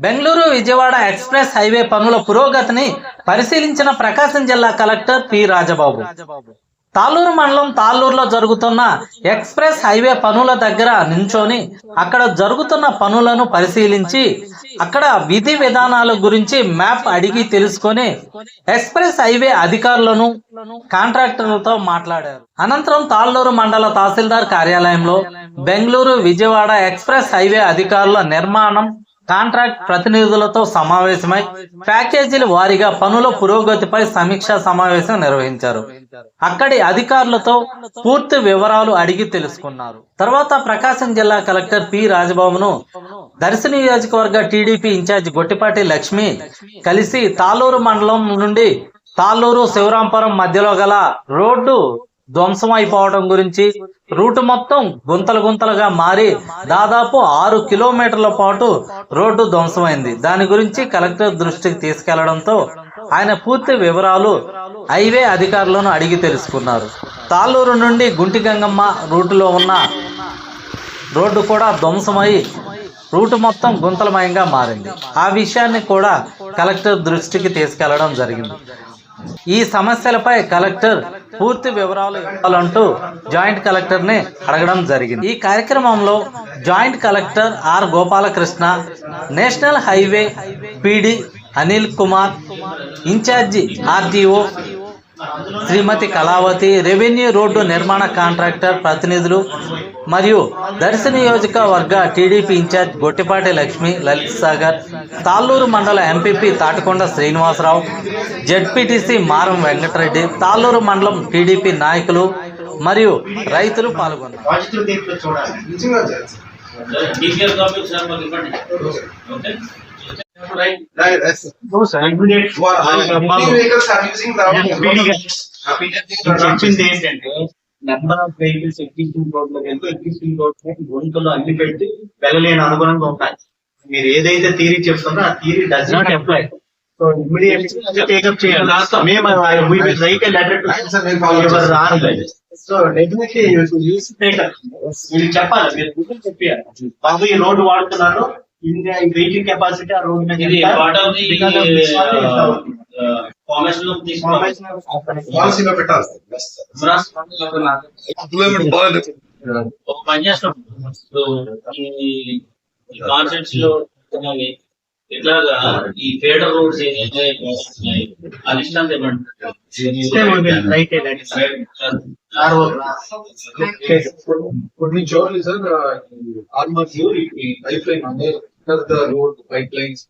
Bengaluru Vijayawada express highway పనుల పురోగతిని పరిశీలించిన ప్రకాశం జిల్లా కలెక్టర్ పి రాజబాబు తాళ్ళూరు మండలం తాళ్ళూరులో జరుగుతున్న ఎక్స్ప్రెస్ హైవే పనుల దగ్గర నించొని అక్కడ జరుగుతున్న పనులను పరిశీలించి అక్కడ విధి విధానాల గురించి మ్యాప్ అడిగి తెలుసుకొని ఎక్స్ప్రెస్ హైవే అధికారులను కాంట్రాక్టర్లతో మాట్లాడారు. అనంతరం తాళ్ళూరు మండల తహసీల్దార్ కార్యాలయంలో బెంగళూరు విజయవాడ ఎక్స్ప్రెస్ హైవే అధికారుల నిర్మాణం కాంట్రాక్ట్ ప్రతినిధులతో సమావేశమై ప్యాకేజీల వారీగా పనుల పురోగతిపై సమీక్షా సమావేశం నిర్వహించారు. అక్కడి అధికారులతో పూర్తి వివరాలు అడిగి తెలుసుకున్నారు. తర్వాత ప్రకాశం జిల్లా కలెక్టర్ పి రాజబాబును దర్శి నియోజకవర్గ టీడీపీ ఇన్ఛార్జ్ గొట్టిపాటి లక్ష్మి కలిసి తాళ్ళూరు మండలం నుండి తాళ్ళూరు శివరాంపురం మధ్యలో గల రోడ్డు ధ్వంసం అయిపోవడం గురించి, రూటు మొత్తం గుంతలు గుంతలుగా మారి దాదాపు 6 కిలోమీటర్ల పాటు రోడ్డు ధ్వంసమైంది. దాని గురించి కలెక్టర్ దృష్టికి తీసుకెళ్లడంతో ఆయన పూర్తి వివరాలు హైవే అధికారులను అడిగి తెలుసుకున్నారు. తాళ్ళూరు నుండి గుంటి గంగమ్మ రూటులో ఉన్న రోడ్డు కూడా ధ్వంసమై రూటు మొత్తం గుంతలమయంగా మారింది. ఆ విషయాన్ని కూడా కలెక్టర్ దృష్టికి తీసుకెళ్లడం జరిగింది. ఈ సమస్యలపై కలెక్టర్ పూర్తి వివరాలు ఇవ్వాలంటూ జాయింట్ కలెక్టర్ ని అడగడం జరిగింది. ఈ కార్యక్రమంలో joint collector R Gopalakrishna, national highway PD Anil Kumar, incharge RDO Shrimati Kalavathi, revenue road నిర్మాణ కాంట్రాక్టర్ ప్రతినిధులు మరియు దర్శి నియోజకవర్గ టీడీపీ ఇన్ఛార్జ్ గొట్టిపాటి లక్ష్మి, లలిత్ సాగర్, తాళ్ళూరు మండల ఎంపీపీ తాటికొండ శ్రీనివాసరావు, జెడ్పీటీసీ మారం వెంకటరెడ్డి, తాళ్ళూరు మండలం టీడీపీ నాయకులు మరియు రైతులు పాల్గొన్నారు. Right. No, sir. Vehicles are using the చెప్పింది ఏంటంటే number of vehicles existing road లో వెళ్తే ఎగ్జిస్టింగ్ రోడ్ గుంతలు అన్ని పెట్టి వెళ్ళలేని అనుగుణంగా ఉంటాయి. మీరు ఏదైతే థియరీ చెప్తుందో ఆ theory does not apply. So immediately take up చేయాలి. మేము right a letter to so definitely use take up. మీరు చెప్పాలి, మీరు గుర్తు చెప్పాలి. బాబు ఈ రోడ్డు వాడుతున్నారు, వెహికల్ కెపాసిటీ ఆ రోడ్ మీద కాన్సెప్ట్స్ లో ఇట్లాగా ఈ ఫేడర్ రోడ్స్ అది ఇష్టం కొన్ని చోట్ల సార్ ఆల్మోస్ట్ పైప్ లైన్ ఉంది, the road pipelines